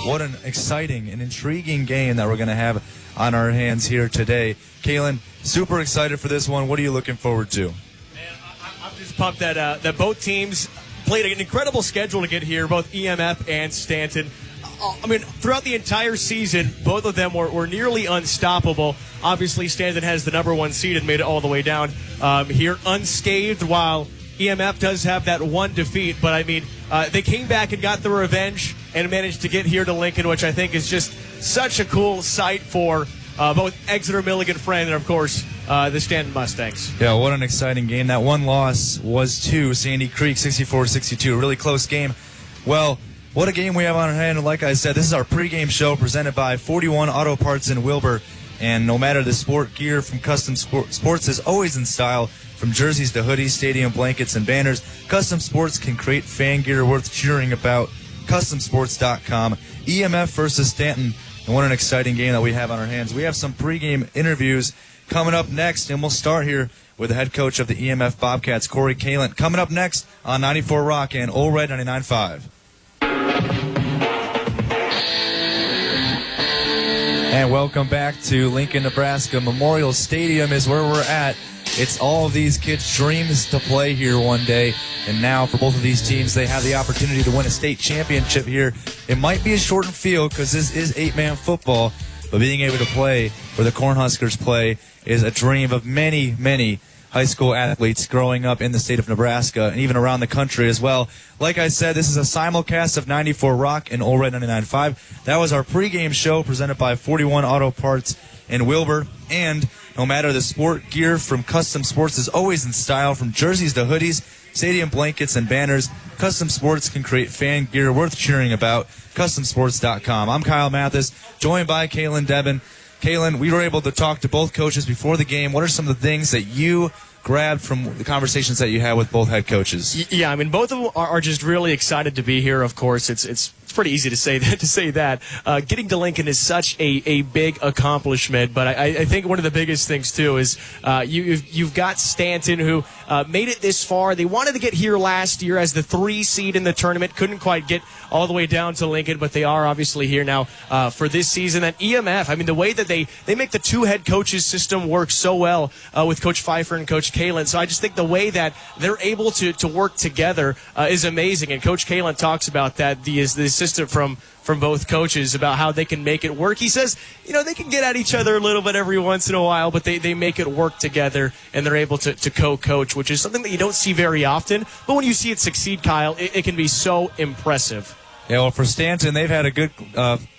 What an exciting and intriguing game that we're going to have on our hands here today. Kalen, super excited for this one. What are you looking forward to? Man, I'm just pumped that both teams played an incredible schedule to get here, both EMF and Stanton. I mean, throughout the entire season, both of them were nearly unstoppable. Obviously, Stanton has the #1 seed and made it all the way down here unscathed, while EMF does have that one defeat. But, I mean, they came back and got the revenge and managed to get here to Lincoln, which I think is just such a cool sight for both Exeter Milligan Friend and, of course, the Stanton Mustangs. Yeah, what an exciting game. That one loss was to Sandy Creek, 64-62. A really close game. Well, what a game we have on our hand. Like I said, this is our pregame show presented by 41 Auto Parts in Wilbur. And no matter the sport, gear from Custom Sports is always in style. From jerseys to hoodies, stadium blankets, and banners, Custom Sports can create fan gear worth cheering about. CustomSports.com. EMF versus Stanton. And what an exciting game that we have on our hands. We have some pregame interviews coming up next, and we'll start here with the head coach of the EMF Bobcats, Corey Kalen. Coming up next on 94 Rock and Old Red 99.5. And welcome back to Lincoln, Nebraska. Memorial Stadium is where we're at. It's all of these kids' dreams to play here one day. And now for both of these teams, they have the opportunity to win a state championship here. It might be a shortened field because this is 8-man football, but being able to play where the Cornhuskers play is a dream of many, many high school athletes growing up in the state of Nebraska and even around the country as well. Like I said, this is a simulcast of 94 Rock and Old Red 99.5. That was our pregame show presented by 41 Auto Parts in Wilbur. And no matter the sport, gear from Custom Sports is always in style. From jerseys to hoodies, stadium blankets, and banners, Custom Sports can create fan gear worth cheering about. CustomSports.com. I'm Kyle Mathas, joined by Kalen Debin. Kalen, we were able to talk to both coaches before the game. What are some of the things that you grabbed from the conversations that you had with both head coaches? Yeah, I mean, both of them are just really excited to be here. Of course, it's pretty easy to say that. Getting to Lincoln is such a big accomplishment, but I think one of the biggest things too is you've got Stanton, who made it this far. They wanted to get here last year as the 3 seed in the tournament, couldn't quite get all the way down to Lincoln, but they are obviously here now for this season. And EMF, I mean, the way that they make the 2 head coaches system work so well with Coach Pfeiffer and Coach Kalen. So I just think the way that they're able to work together is amazing. And Coach Kalen talks about that, the assistant from both coaches, about how they can make it work. He says, they can get at each other a little bit every once in a while, but they make it work together, and they're able to co-coach, which is something that you don't see very often. But when you see it succeed, Kyle, it can be so impressive. Yeah, well, for Stanton, they've had a good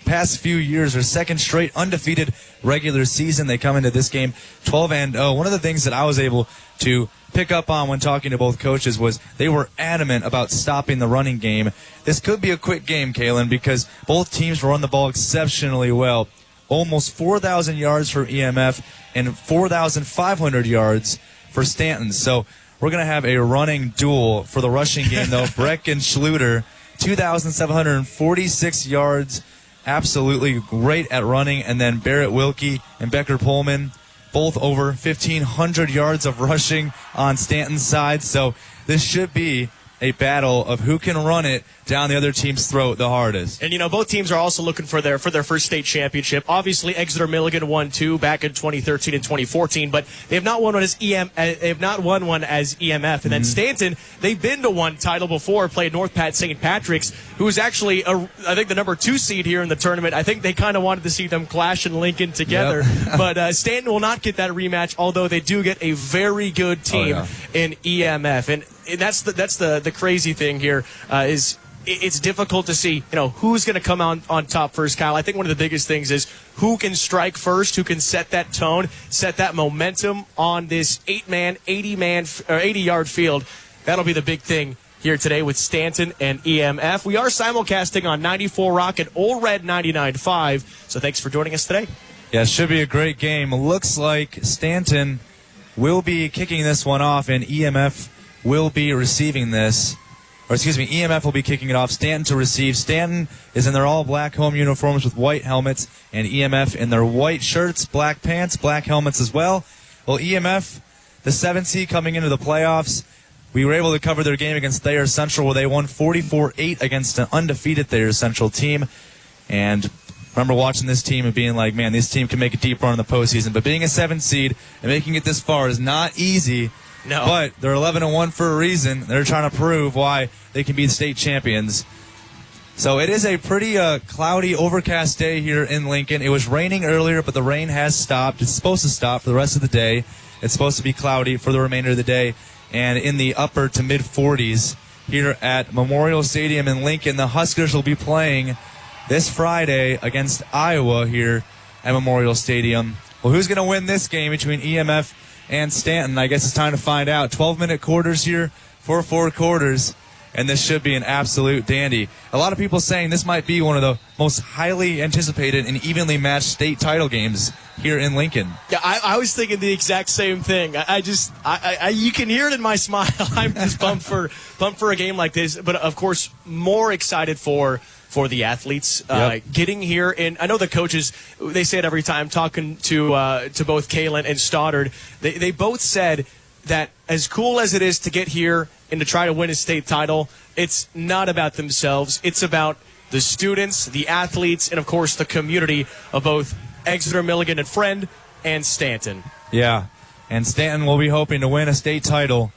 past few years, their second straight undefeated regular season. They come into this game 12-0. One of the things that I was able to pick up on when talking to both coaches was they were adamant about stopping the running game. This could be a quick game, Kalen, because both teams run the ball exceptionally well. Almost 4,000 yards for EMF and 4,500 yards for Stanton. So we're going to have a running duel for the rushing game, though. Breck and Schluter, 2,746 yards, absolutely great at running. And then Barrett Wilkie and Becker Pullman, both over 1,500 yards of rushing on Stanton's side. So this should be a battle of who can run it down the other team's throat the hardest. And, both teams are also looking for their first state championship. Obviously, Exeter Milligan won 2 back in 2013 and 2014, but they have not won one as EMF. And then Stanton, they've been to one title before, played North Pat St. Patrick's, who was actually, I think, the #2 seed here in the tournament. I think they kind of wanted to see them clash in Lincoln together. Yep. But Stanton will not get that rematch, although they do get a very good team in EMF. And that's the crazy thing here is it's difficult to see, who's going to come on top first, Kyle. I think one of the biggest things is who can strike first, who can set that tone, set that momentum on this 8-man, 80-yard field. That'll be the big thing here today with Stanton and EMF. We are simulcasting on 94 Rock and Old Red 99.5. So thanks for joining us today. Yeah, it should be a great game. Looks like Stanton will be kicking this one off, and EMF will be receiving this. Or excuse me, EMF will be kicking it off. Stanton to receive. Stanton is in their all-black home uniforms with white helmets, and EMF in their white shirts, black pants, black helmets as well. Well, EMF, the 7th seed coming into the playoffs, we were able to cover their game against Thayer Central, where they won 44-8 against an undefeated Thayer Central team. And remember watching this team and being like, man, this team can make a deep run in the postseason. But being a 7th seed and making it this far is not easy. No. But they're 11-1 for a reason. They're trying to prove why they can be the state champions. So it is a pretty cloudy, overcast day here in Lincoln. It was raining earlier, but the rain has stopped. It's supposed to stop for the rest of the day. It's supposed to be cloudy for the remainder of the day. And in the upper to mid-40s here at Memorial Stadium in Lincoln, the Huskers will be playing this Friday against Iowa here at Memorial Stadium. Well, who's going to win this game between EMF and Stanton? I guess it's time to find out. 12-minute quarters here for 4 quarters, and this should be an absolute dandy. A lot of people saying this might be one of the most highly anticipated and evenly matched state title games here in Lincoln. Yeah, I was thinking the exact same thing. You can hear it in my smile. I'm just pumped for a game like this, but of course more excited for the athletes getting here. And I know the coaches, they say it every time, talking to both Kalen and Stoddard, they both said that as cool as it is to get here and to try to win a state title, it's not about themselves. It's about the students, the athletes, and of course the community of both Exeter, Milligan, and Friend, and Stanton. Yeah, and Stanton will be hoping to win a state title.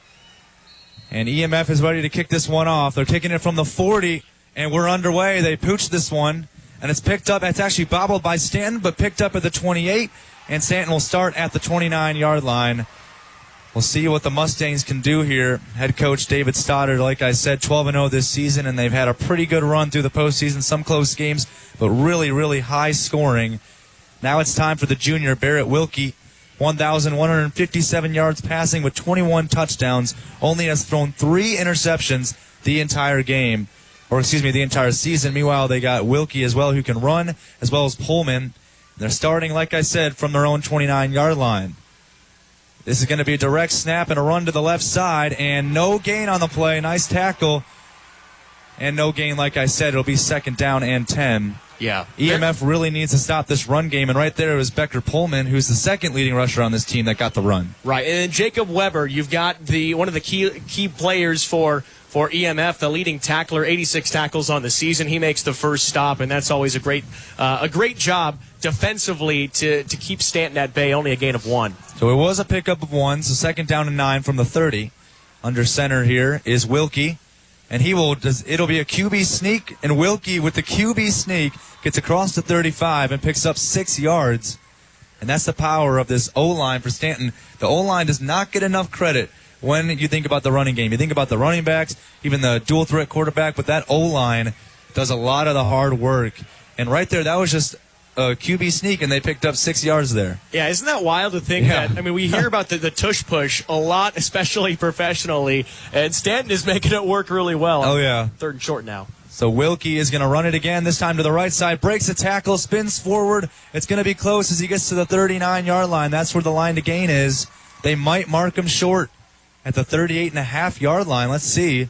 And EMF is ready to kick this one off. They're kicking it from the 40, and we're underway. They pooched this one, and it's picked up. It's actually bobbled by Stanton, but picked up at the 28, and Stanton will start at the 29-yard line. We'll see what the Mustangs can do here. Head coach David Stoddard, like I said, 12-0 this season, and they've had a pretty good run through the postseason. Some close games, but really, really high scoring. Now it's time for the junior, Barrett Wilkie. 1,157 yards passing with 21 touchdowns. Only has thrown 3 interceptions the entire game. The entire season. Meanwhile, they got Wilkie as well, who can run, as well as Pullman. They're starting, like I said, from their own 29-yard line. This is going to be a direct snap and a run to the left side, and no gain on the play. Nice tackle. And no gain, like I said. It'll be 2nd down and 10. Yeah. EMF really needs to stop this run game, and right there was Becker Pullman, who's the 2nd leading rusher on this team that got the run. Right, and then Jacob Weber, you've got one of the key players for EMF, the leading tackler, 86 tackles on the season. He makes the first stop, and that's always a great job defensively to keep Stanton at bay. Only a gain of 1. So it was a pickup of 1, so 2nd down and 9 from the 30. Under center here is Wilkie. And it'll be a QB sneak, and Wilkie with the QB sneak gets across the 35 and picks up 6 yards. And that's the power of this O-line for Stanton. The O-line does not get enough credit when you think about the running game. You think about the running backs, even the dual threat quarterback, but that O-line does a lot of the hard work. And right there, that was just a QB sneak, and they picked up 6 yards there. Yeah, isn't that wild to think that? I mean, we hear about the tush push a lot, especially professionally, and Stanton is making it work really well. Oh, yeah. 3rd and short now. So Wilkie is going to run it again, this time to the right side, breaks a tackle, spins forward. It's going to be close as he gets to the 39-yard line. That's where the line to gain is. They might mark him short at the 38.5-yard line. Let's see.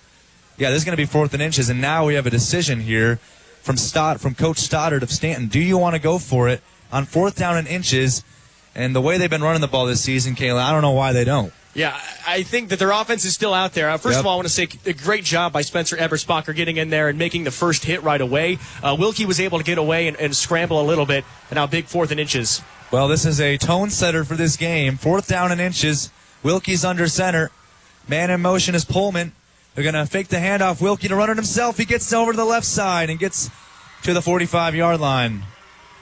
Yeah, this is going to be 4th and inches, and now we have a decision here from Coach Stoddard of Stanton. Do you want to go for it on 4th down and inches? And the way they've been running the ball this season, Kayla, I don't know why they don't. Yeah, I think that their offense is still out there. First of all, I want to say a great job by Spencer Eberspacher getting in there and making the first hit right away. Wilkie was able to get away and scramble a little bit, and now big 4th and inches. Well, this is a tone setter for this game. 4th down and inches. Wilkie's under center. Man in motion is Pullman. They're going to fake the handoff. Wilkie to run it himself. He gets over to the left side and gets to the 45-yard line.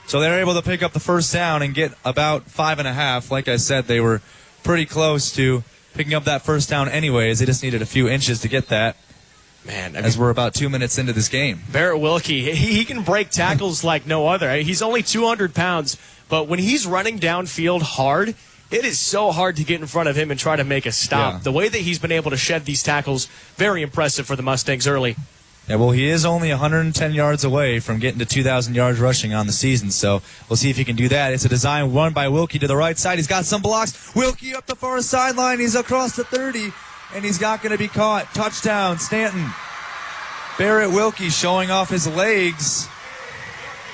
So they're able to pick up the first down and get about 5.5. Like I said, they were pretty close to picking up that first down anyways. They just needed a few inches to get that. Man, as we're about 2 minutes into this game. Barrett Wilkie, he can break tackles like no other. He's only 200 pounds, but when he's running downfield hard, it is so hard to get in front of him and try to make a stop. Yeah. The way that he's been able to shed these tackles, very impressive for the Mustangs early. Yeah, well, he is only 110 yards away from getting to 2,000 yards rushing on the season, so we'll see if he can do that. It's a design run by Wilkie to the right side. He's got some blocks. Wilkie up the far sideline. He's across the 30, and he's not going to be caught. Touchdown, Stanton. Barrett Wilkie showing off his legs,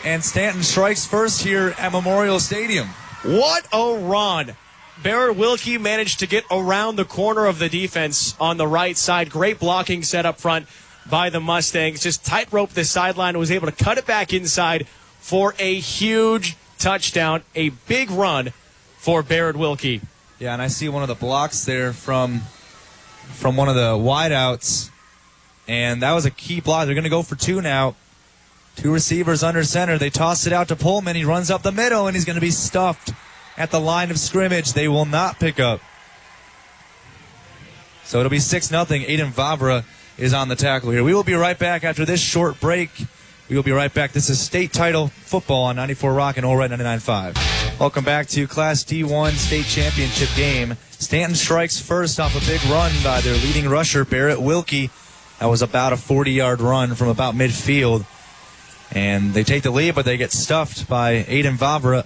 and Stanton strikes first here at Memorial Stadium. What a run. Barrett Wilkie managed to get around the corner of the defense on the right side. Great blocking set up front. by the Mustangs. Just tightrope the sideline and was able to cut it back inside for a huge touchdown, a big run for Barrett Wilkie. Yeah, and I see one of the blocks there from one of the wideouts, and that was a key block. They're going to go for 2 now. 2 receivers under center. They toss it out to Pullman. He runs up the middle, and he's going to be stuffed at the line of scrimmage. They will not pick up. So it'll be 6-0. Aiden Vavra is on the tackle here. We will be right back after this short break. We will be right back. This is state title football on 94 Rock and All Red 99.5. Welcome back to Class D1 state championship game. Stanton strikes first off a big run by their leading rusher, Barrett Wilkie. That was about a 40-yard run from about midfield. And they take the lead, but they get stuffed by Aiden Vavra,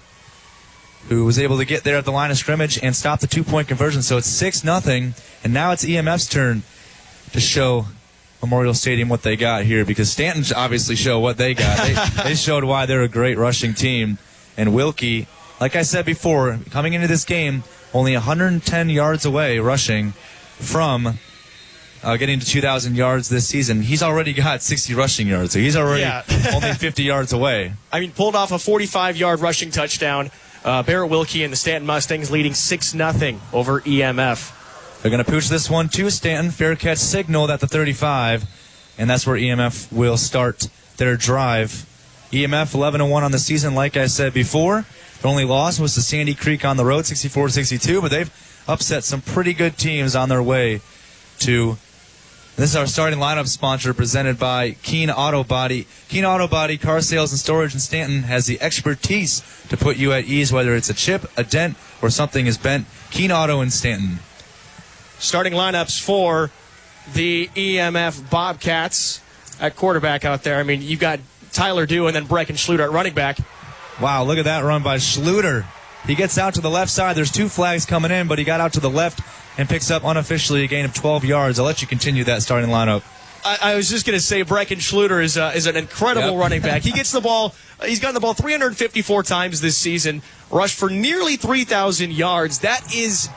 who was able to get there at the line of scrimmage and stop the 2-point conversion. So it's 6-0, and now it's EMF's turn to show Memorial Stadium what they got here, because Stanton obviously showed what they got. They showed why they're a great rushing team. And Wilkie, like I said before, coming into this game, only 110 yards away rushing from getting to 2,000 yards this season. He's already got 60 rushing yards, so he's already only 50 yards away. I mean, pulled off a 45-yard rushing touchdown. Barrett Wilkie and the Stanton Mustangs leading 6-0 over EMF. They're going to pooch this one to Stanton. Fair catch signaled at the 35, and that's where EMF will start their drive. EMF 11-1 on the season, like I said before. Their only loss was to Sandy Creek on the road, 64-62, but they've upset some pretty good teams on their way to. This is our starting lineup sponsor presented by Keene Auto Body. Keene Auto Body, car sales and storage in Stanton, has the expertise to put you at ease, whether it's a chip, a dent, or something is bent. Keene Auto in Stanton. Starting lineups for the EMF Bobcats at quarterback out there. I mean, you've got Tyler Dew and then Brecken Schluter at running back. Wow, look at that run by Schluter. He gets out to the left side. There's 2 flags coming in, but he got out to the left and picks up unofficially a gain of 12 yards. I'll let you continue that starting lineup. I was just going to say Brecken Schluter is an incredible running back. He gets the ball. He's gotten the ball 354 times this season, rushed for nearly 3,000 yards. That is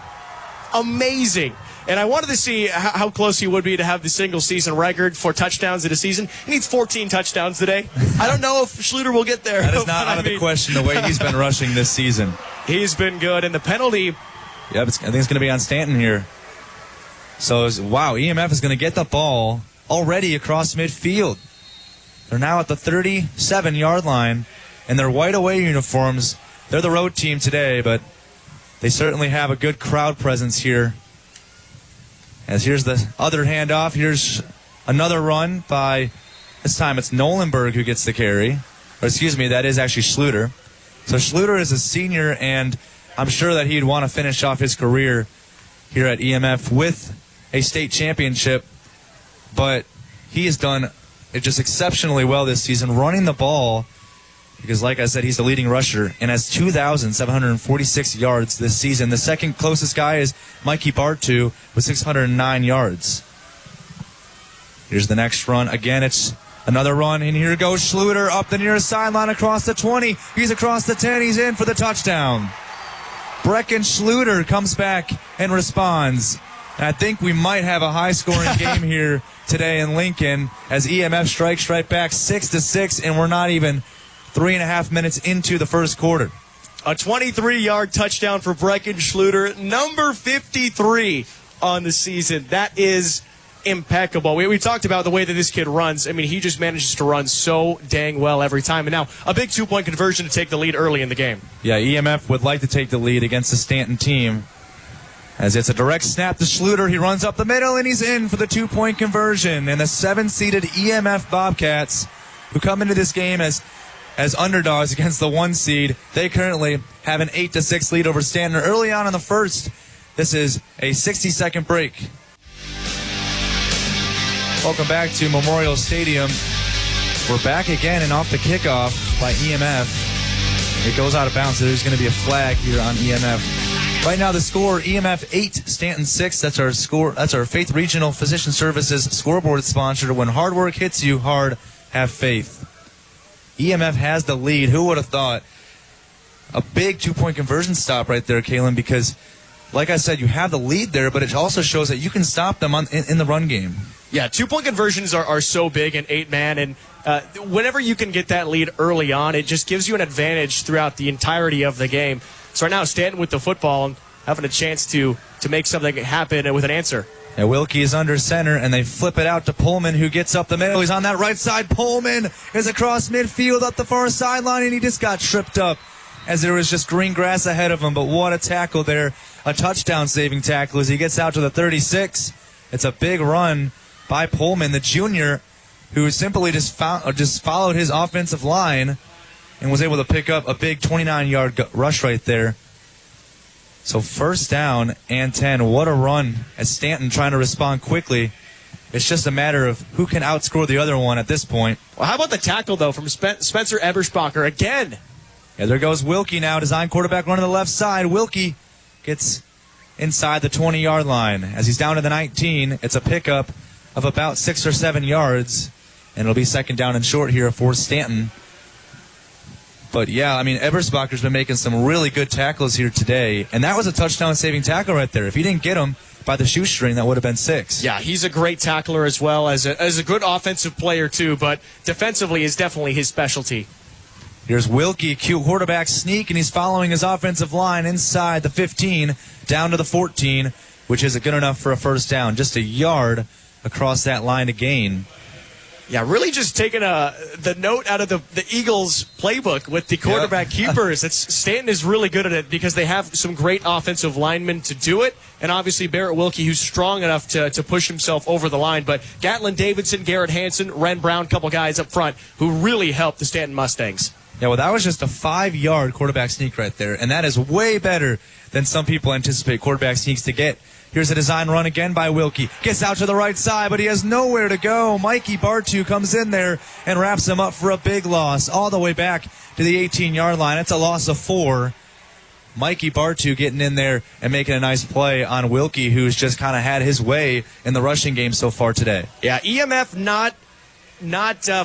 amazing. And I wanted to see how close he would be to have the single-season record for touchdowns in a season. He needs 14 touchdowns today. I don't know if Schluter will get there. That is not out of the question the way he's been rushing this season. He's been good. And the penalty... Yep, I think it's going to be on Stanton here. So, wow, EMF is going to get the ball already across midfield. They're now at the 37-yard line, and their white away uniforms, they're the road team today, but they certainly have a good crowd presence here. As here's the other handoff. Here's another run by, this time it's Nolenberg who gets the carry. Or excuse me, that is actually Schluter. So Schluter is a senior, and I'm sure that he'd want to finish off his career here at EMF with a state championship. But he has done it just exceptionally well this season, running the ball, because like I said, he's the leading rusher and has 2,746 yards this season. The second closest guy is Mikey Bartu with 609 yards. Here's the next run. Again, it's another run, and here goes Schluter up the nearest sideline across the 20. He's across the 10. He's in for the touchdown. Brecken Schluter comes back and responds. And I think we might have a high-scoring game here today in Lincoln as EMF strikes right back 6-6, and we're not even 3.5 minutes into the first quarter. A 23-yard touchdown for Brecken Schluter, number 53 on the season. That is impeccable. We talked about the way that this kid runs. I mean, he just manages to run so dang well every time. And now a big 2-point conversion to take the lead early in the game. Yeah, EMF would like to take the lead against the Stanton team. As it's a direct snap to Schluter, he runs up the middle, and he's in for the 2-point conversion. And the 7-seeded EMF Bobcats, who come into this game as underdogs against the 1 seed, they currently have an 8-6 lead over Stanton early on in the first. This is a 60-second break. Welcome back to Memorial Stadium. We're back again, and off the kickoff by EMF. It goes out of bounds, so there's going to be a flag here on EMF. Right now the score, EMF 8, Stanton 6. That's our score. That's our Faith Regional Physician Services scoreboard sponsor. When hard work hits you hard, have faith. EMF has the lead. Who would have thought? A big 2-point conversion stop right there, Kalen, because, like I said, you have the lead there, but it also shows that you can stop them in the run game. Yeah, 2-point conversions are so big in 8-man, and whenever you can get that lead early on, it just gives you an advantage throughout the entirety of the game. So right now, Stanton with the football and having a chance to make something happen with an answer. Yeah, Wilkie is under center, and they flip it out to Pullman, who gets up the middle. He's on that right side. Pullman is across midfield up the far sideline, and he just got tripped up as there was just green grass ahead of him. But what a tackle there. A touchdown-saving tackle as he gets out to the 36. It's a big run by Pullman, the junior, who simply just followed his offensive line and was able to pick up a big 29-yard rush right there. So first down and 10. What a run as Stanton trying to respond quickly. It's just a matter of who can outscore the other one at this point. Well, how about the tackle, though, from Spencer Eberspacher again? Yeah, there goes Wilkie now. Design quarterback running to the left side. Wilkie gets inside the 20-yard line. As he's down to the 19, it's a pickup of about 6 or 7 yards. And it'll be second down and short here for Stanton. But, yeah, I mean, Eberspacher's been making some really good tackles here today. And that was a touchdown-saving tackle right there. If he didn't get him by the shoestring, that would have been 6. Yeah, he's a great tackler as well as a good offensive player, too. But defensively is definitely his specialty. Here's Wilkie, cute quarterback sneak, and he's following his offensive line inside the 15, down to the 14, which isn't good enough for a first down. Just a yard across that line to gain. Yeah, really just taking the note out of the Eagles' playbook with the quarterback keepers. Stanton is really good at it because they have some great offensive linemen to do it, and obviously Barrett Wilkie, who's strong enough to push himself over the line. But Gatlin Davidson, Garrett Hansen, Ren Brown, couple guys up front who really helped the Stanton Mustangs. Yeah, well, that was just a 5-yard quarterback sneak right there, and that is way better than some people anticipate quarterback sneaks to get. Here's a design run again by Wilkie. Gets out to the right side, but he has nowhere to go. Mikey Bartu comes in there and wraps him up for a big loss all the way back to the 18-yard line. It's a loss of 4. Mikey Bartu getting in there and making a nice play on Wilkie, who's just kind of had his way in the rushing game so far today. Yeah, EMF not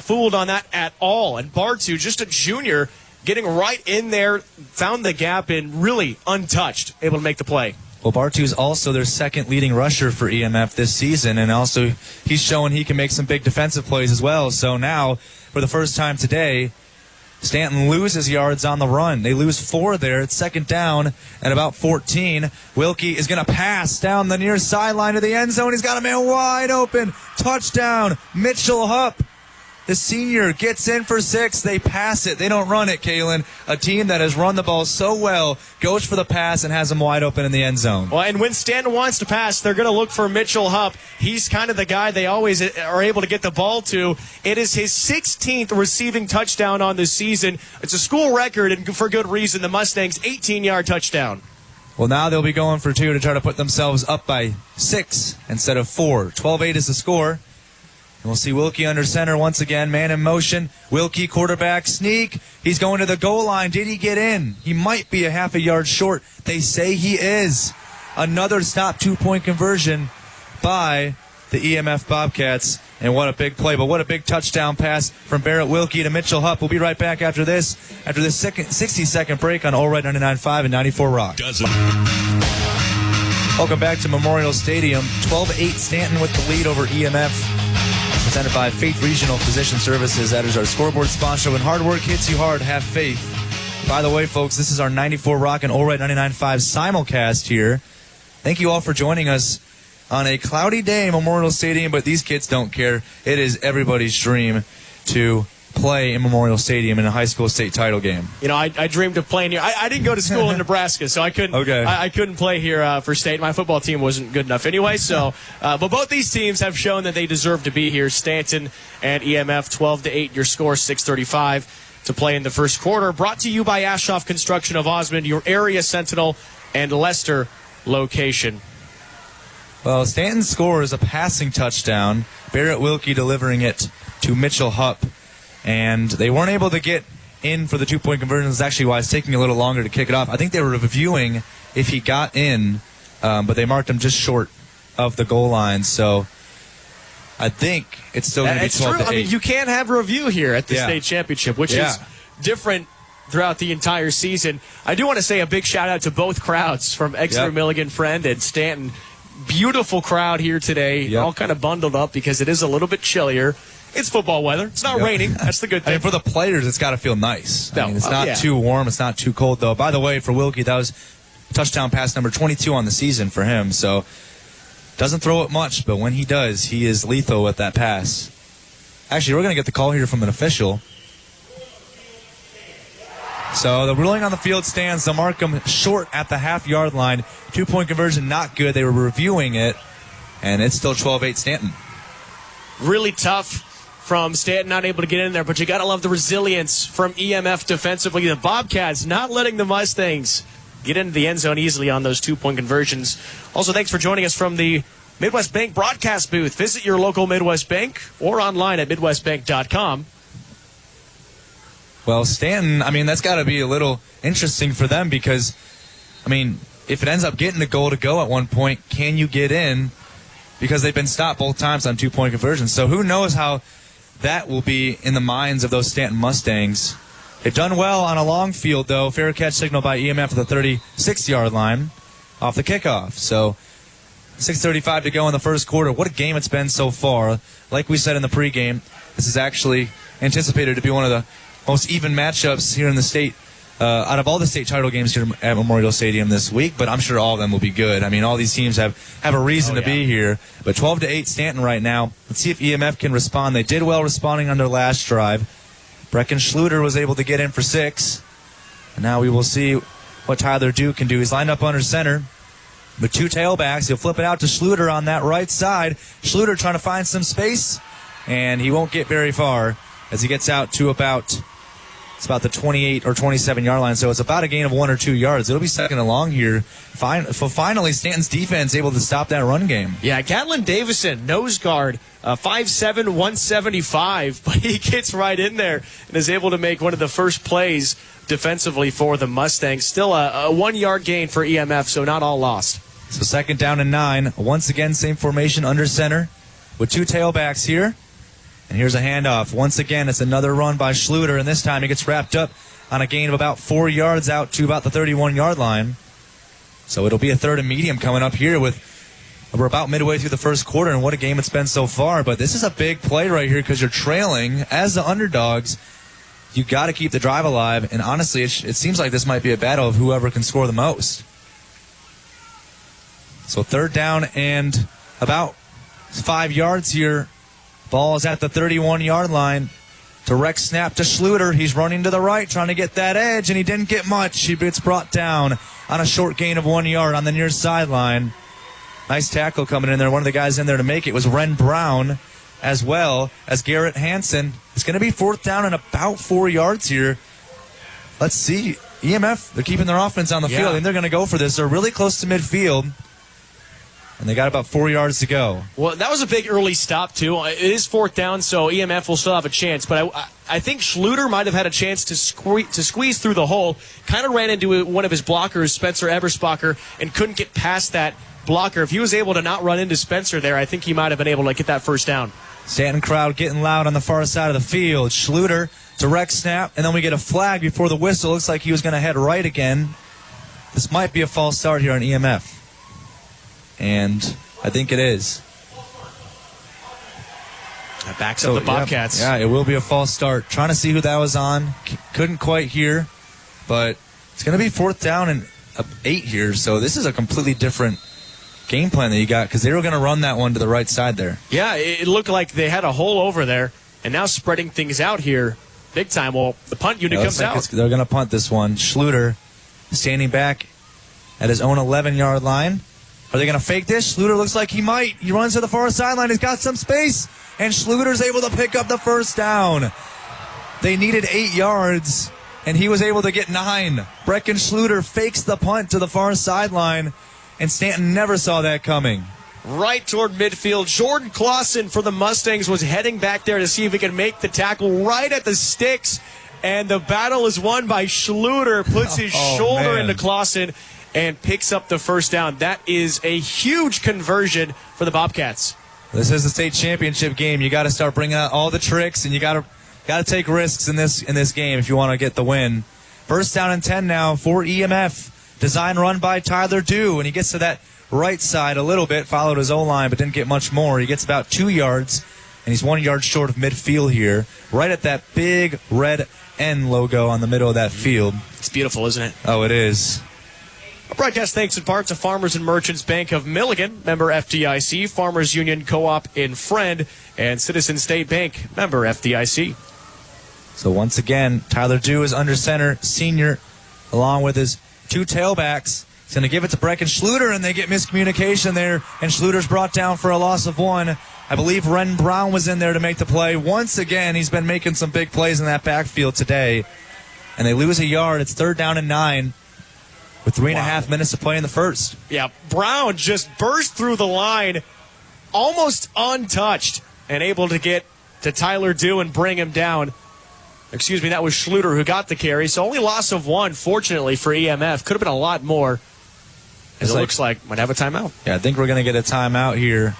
fooled on that at all. And Bartu, just a junior, getting right in there, found the gap and really untouched, able to make the play. Well, Bartu's also their second leading rusher for EMF this season, and also he's showing he can make some big defensive plays as well. So now, for the first time today, Stanton loses yards on the run. They lose 4 there. It's second down at about 14. Wilkie is going to pass down the near sideline to the end zone. He's got a man wide open. Touchdown, Mitchell Hupp. The senior gets in for 6. They pass it. They don't run it, Kalen. A team that has run the ball so well goes for the pass and has him wide open in the end zone. Well, and when Stanton wants to pass, they're going to look for Mitchell Hupp. He's kind of the guy they always are able to get the ball to. It is his 16th receiving touchdown on the season. It's a school record, and for good reason. The Mustangs' 18-yard touchdown. Well, now they'll be going for 2 to try to put themselves up by 6 instead of 4. 12-8 is the score. And we'll see Wilkie under center once again. Man in motion. Wilkie, quarterback sneak. He's going to the goal line. Did he get in? He might be a half a yard short. They say he is. Another stop 2-point conversion by the EMF Bobcats. And what a big play, but what a big touchdown pass from Barrett Wilkie to Mitchell Hupp. We'll be right back after this 60-second break on All Right 99.5 and 94 Rock. Welcome back to Memorial Stadium. 12-8 Stanton with the lead over EMF. Presented by Faith Regional Physician Services. That is our scoreboard sponsor. When hard work hits you hard, have faith. By the way, folks, this is our 94 Rock and All Right 99.5 simulcast here. Thank you all for joining us on a cloudy day in Memorial Stadium, but these kids don't care. It is everybody's dream to play in Memorial Stadium in a high school state title game. You know, I dreamed of playing here. I didn't go to school in Nebraska, so I couldn't. Okay. I couldn't play here for state. My football team wasn't good enough anyway. So, but both these teams have shown that they deserve to be here. Stanton and EMF, 12-8. Your score, 6:35 to play in the first quarter. Brought to you by Ashoff Construction of Osmond, your area Sentinel and Leicester location. Well, Stanton scores a passing touchdown. Barrett Wilkie delivering it to Mitchell Hupp. And they weren't able to get in for the 2-point conversion. That's actually why it's taking a little longer to kick it off. I think they were reviewing if he got in, but they marked him just short of the goal line. So I think it's still going to be 12-8. I mean, you can't have a review here at the state championship, which is different throughout the entire season. I do want to say a big shout-out to both crowds, from Exeter Milligan Friend and Stanton. beautiful crowd here today, Yep. all kind of bundled up because it is a little bit chillier. It's football weather. It's not raining. That's the good thing. I mean, for the players, it's got to feel nice. No, I mean, it's not too warm. It's not too cold, though. By the way, for Wilkie, that was touchdown pass number 22 on the season for him. So doesn't throw it much, but when he does, he is lethal with that pass. Actually, we're going to get the call here from an official. So the ruling on the field stands. They'll mark him short at the half-yard line. 2-point conversion, not good. They were reviewing it, and it's still 12-8 Stanton. Really tough from Stanton, not able to get in there, but you got to love the resilience from EMF defensively. The Bobcats not letting the Mustangs get into the end zone easily on those 2-point conversions. Also, thanks for joining us from the Midwest Bank broadcast booth. Visit your local Midwest Bank or online at midwestbank.com. Well, Stanton, I mean, that's got to be a little interesting for them because, I mean, if it ends up getting a goal to go at one point, can you get in? Because they've been stopped both times on 2-point conversions. So who knows how that will be in the minds of those Stanton Mustangs. They've done well on a long field, though. Fair catch signal by EMF at the 36-yard line off the kickoff. So 6:35 to go in the first quarter. What a game it's been so far. Like we said in the pregame, this is actually anticipated to be one of the most even matchups here in the state, out of all the state title games here at Memorial Stadium this week, but I'm sure all of them will be good. I mean, all these teams have a reason to be here. But 12-8 Stanton right now. Let's see if EMF can respond. They did well responding on their last drive. Brecken Schluter was able to get in for 6. And now we will see what Tyler Duke can do. He's lined up under center with 2 tailbacks. He'll flip it out to Schluter on that right side. Schluter trying to find some space, and he won't get very far as he gets out to about the 28 or 27-yard line. So it's about a gain of 1 or 2 yards. It'll be second and long here. Finally, Stanton's defense able to stop that run game. Yeah, Gatlin Davison, nose guard, 5'7", 175, but he gets right in there and is able to make one of the first plays defensively for the Mustangs. Still a 1-yard gain for EMF, so not all lost. So second down and 9. Once again, same formation under center with 2 tailbacks here. And here's a handoff. Once again, it's another run by Schluter, and this time he gets wrapped up on a gain of about 4 yards out to about the 31-yard line. So it'll be a third and medium coming up here we're about midway through the first quarter, and what a game it's been so far. But this is a big play right here because you're trailing as the underdogs. You got to keep the drive alive, and honestly, it seems like this might be a battle of whoever can score the most. So third down and about 5 yards here. Ball is at the 31-yard line. Direct snap to Schluter. He's running to the right, trying to get that edge, and he didn't get much. He gets brought down on a short gain of 1 yard on the near sideline. Nice tackle coming in there. One of the guys in there to make it was Ren Brown, as well as Garrett Hansen. It's going to be fourth down and about 4 yards here. Let's see. EMF, they're keeping their offense on the field, and they're going to go for this. They're really close to midfield. And they got about 4 yards to go. Well, that was a big early stop, too. It is fourth down, so EMF will still have a chance. But I think Schluter might have had a chance to squeeze through the hole. Kind of ran into one of his blockers, Spencer Eberspacher, and couldn't get past that blocker. If he was able to not run into Spencer there, I think he might have been able to get that first down. Stanton crowd getting loud on the far side of the field. Schluter, direct snap, and then we get a flag before the whistle. Looks like he was going to head right again. This might be a false start here on EMF. And I think it is. That backs up the Bobcats. Yeah, it will be a false start. Trying to see who that was on. Couldn't quite hear. But it's going to be fourth down and 8 here. So this is a completely different game plan that you got because they were going to run that one to the right side there. Yeah, it looked like they had a hole over there. And now spreading things out here big time. Well, the punt unit comes out. They're going to punt this one. Schluter standing back at his own 11-yard line. Are they going to fake this? Schluter looks like he might. He runs to the far sideline. He's got some space. And Schluter's able to pick up the first down. They needed 8 yards, and he was able to get 9. Brecken Schluter fakes the punt to the far sideline, and Stanton never saw that coming. Right toward midfield. Jordan Clausen for the Mustangs was heading back there to see if he could make the tackle right at the sticks. And the battle is won by Schluter. Puts his shoulder into Clausen and picks up the first down. That is a huge conversion for the Bobcats. This is the state championship game. You got to start bringing out all the tricks, and you got to take risks in this game if you want to get the win. First down and 10 now for EMF. Design run by Tyler Dew, and he gets to that right side a little bit, followed his O-line, but didn't get much more. He gets about 2 yards, and he's 1 yard short of midfield here, right at that big red N logo on the middle of that field. It's beautiful, isn't it? Oh, it is. Our broadcast thanks in part to Farmers and Merchants Bank of Milligan, member FDIC, Farmers Union Co-op in Friend, and Citizen State Bank, member FDIC. So once again, Tyler Dew is under center, senior, along with his 2 tailbacks. He's going to give it to Brecken Schluter, and they get miscommunication there, and Schluter's brought down for a loss of 1. I believe Ren Brown was in there to make the play. Once again, he's been making some big plays in that backfield today, and they lose a yard. It's 3rd down and 9 with 3.5 minutes to play in the first. Yeah, Brown just burst through the line almost untouched and able to get to Tyler Dew and bring him down. Excuse me, that was Schluter who got the carry. So only loss of 1, fortunately, for EMF. Could have been a lot more. As it looks like might have a timeout. Yeah, I think we're going to get a timeout here.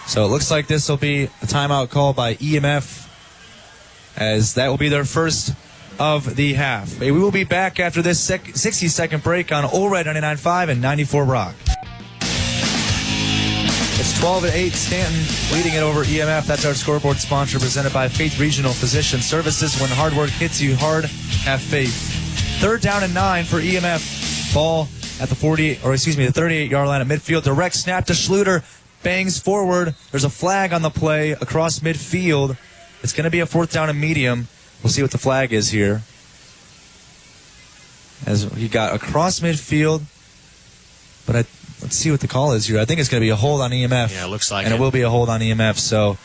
So it looks like this will be a timeout call by EMF, as that will be their first of the half. We will be back after this 60-second break on Old Red 99.5 and 94 Rock. It's 12-8, Stanton leading it over EMF. That's our scoreboard sponsor, presented by Faith Regional Physician Services. When hard work hits you hard, have faith. 3rd down and 9 for EMF. Ball at the 38-yard line at midfield. Direct snap to Schluter. Bangs forward. There's a flag on the play across midfield. It's going to be a 4th down and medium. We'll see what the flag is here. As he got across midfield, but let's see what the call is here. I think it's going to be a hold on EMF. Yeah, it looks like it. And it will be a hold on EMF. So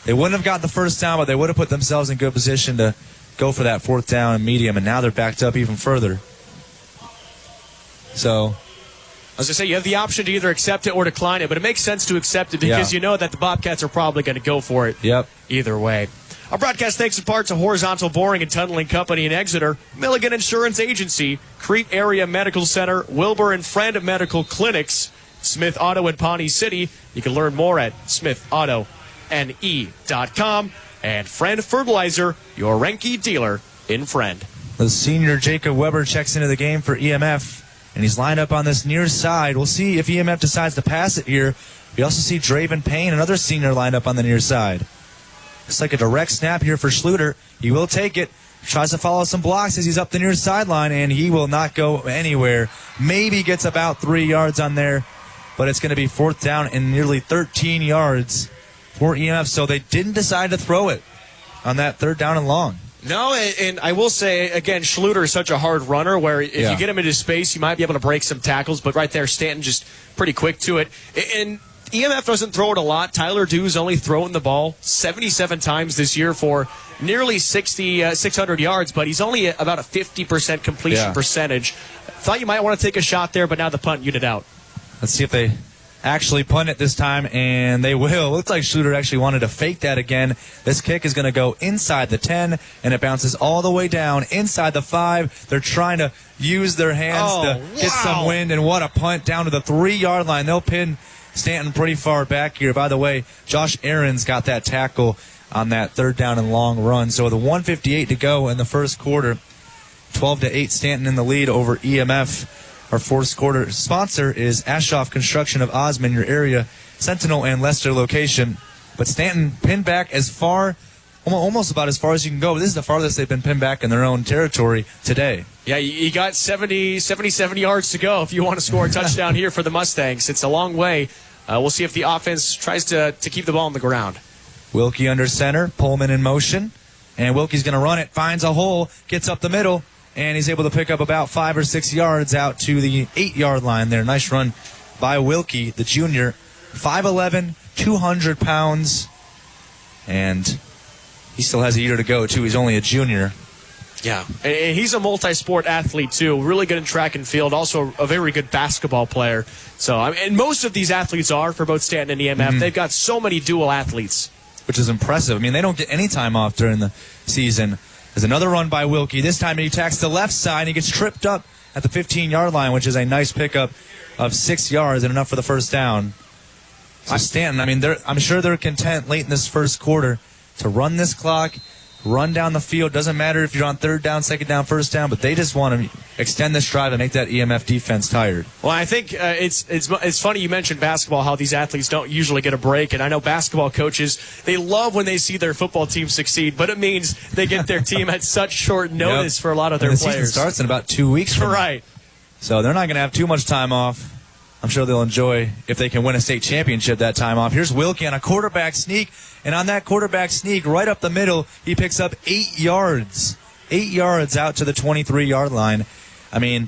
they wouldn't have got the first down, but they would have put themselves in good position to go for that 4th down and medium, and now they're backed up even further. So, as I say, you have the option to either accept it or decline it, but it makes sense to accept it because you know that the Bobcats are probably going to go for it. Yep. Either way. Our broadcast thanks in part to Horizontal Boring and Tunneling Company in Exeter, Milligan Insurance Agency, Crete Area Medical Center, Wilbur and Friend Medical Clinics, Smith Auto in Pawnee City. You can learn more at smithauto.ne.com, and Friend Fertilizer, your Renke dealer in Friend. The senior Jacob Weber checks into the game for EMF, and he's lined up on this near side. We'll see if EMF decides to pass it here. We also see Draven Payne, another senior, lined up on the near side. It's like a direct snap here for Schluter. He will take it. Tries to follow some blocks as he's up the near sideline, and he will not go anywhere. Maybe gets about 3 yards on there, but it's going to be 4th down and nearly 13 yards for EMF. So they didn't decide to throw it on that 3rd down and long. No, and I will say, again, Schluter is such a hard runner where if you get him into space, you might be able to break some tackles, but right there, Stanton just pretty quick to it. And EMF doesn't throw it a lot. Tyler Dew's only thrown the ball 77 times this year for nearly 600 yards, but he's only about a 50% completion percentage. Thought you might want to take a shot there, but now the punt unit out. Let's see if they actually punt it this time, and they will. Looks like Schluter actually wanted to fake that again. This kick is going to go inside the 10, and it bounces all the way down inside the 5. They're trying to use their hands to get some wind, and what a punt down to the 3-yard line. They'll pin Stanton pretty far back here. By the way, Josh Aaron's got that tackle on that 3rd down and long run. So with 1:58 to go in the first quarter, 12-8, Stanton in the lead over EMF. Our fourth quarter sponsor is Ashoff Construction of Osmond, your area Sentinel and Leicester location. But Stanton pinned back as far, almost about as far as you can go. This is the farthest they've been pinned back in their own territory today. Yeah, you got 77 yards to go if you want to score a touchdown here for the Mustangs. It's a long way. We'll see if the offense tries to keep the ball on the ground. Wilkie under center, Pullman in motion, and Wilkie's going to run it, finds a hole, gets up the middle, and he's able to pick up about 5 or 6 yards out to the 8-yard line there. Nice run by Wilkie, the junior, 5'11", 200 pounds, and he still has a year to go, too. He's only a junior. Yeah, and he's a multi-sport athlete, too. Really good in track and field. Also a very good basketball player. So, and most of these athletes are for both Stanton and EMF. Mm-hmm. They've got so many dual athletes. Which is impressive. I mean, they don't get any time off during the season. There's another run by Wilkie. This time he attacks the left side. He gets tripped up at the 15-yard line, which is a nice pickup of 6 yards and enough for the first down. So Stanton, I mean, I'm sure they're content late in this first quarter to run this clock run down the field. Doesn't matter if you're on third down, second down, first down, but they just want to extend this drive and make that EMF defense tired. Well, I think it's funny you mentioned basketball, how these athletes don't usually get a break. And I know basketball coaches, they love when they see their football team succeed, but it means they get their team at such short notice for a lot of their and the players. Season starts in about 2 weeks from right. So they're not going to have too much time off. I'm sure they'll enjoy if they can win a state championship that time off. Here's Wilkie on a quarterback sneak, and on that quarterback sneak, right up the middle, he picks up 8 yards. 8 yards out to the 23-yard line. I mean,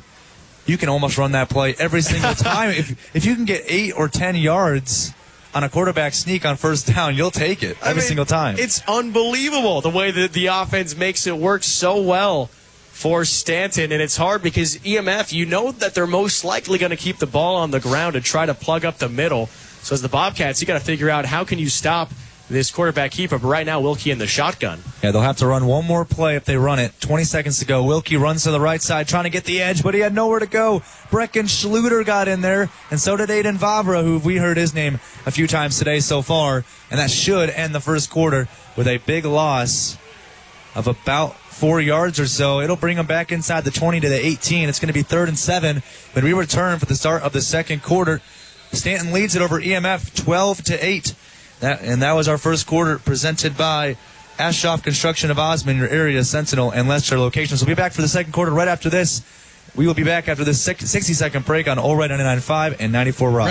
you can almost run that play every single time. If you can get 8 or 10 yards on a quarterback sneak on first down, you'll take it every single time. It's unbelievable the way that the offense makes it work so well for Stanton, and it's hard because EMF, you know that they're most likely going to keep the ball on the ground and try to plug up the middle. So as the Bobcats, you got to figure out how can you stop this quarterback keeper. But right now, Wilkie in the shotgun. Yeah, they'll have to run one more play if they run it. 20 seconds to go. Wilkie runs to the right side trying to get the edge, but he had nowhere to go. Brecken Schluter got in there, and so did Aiden Vavra, who we heard his name a few times today so far. And that should end the first quarter with a big loss of about 4 yards or so. It'll bring them back inside the 20 to the 18. It's going to be 3rd and 7 when we return for the start of the second quarter. Stanton leads it over EMF 12-8. That was our first quarter, presented by Ashoff Construction of Osmond, your area Sentinel and Leicester locations. We'll be back for the second quarter right after this. We will be back after this 60-second break on All Right 99.5 and 94 Rock.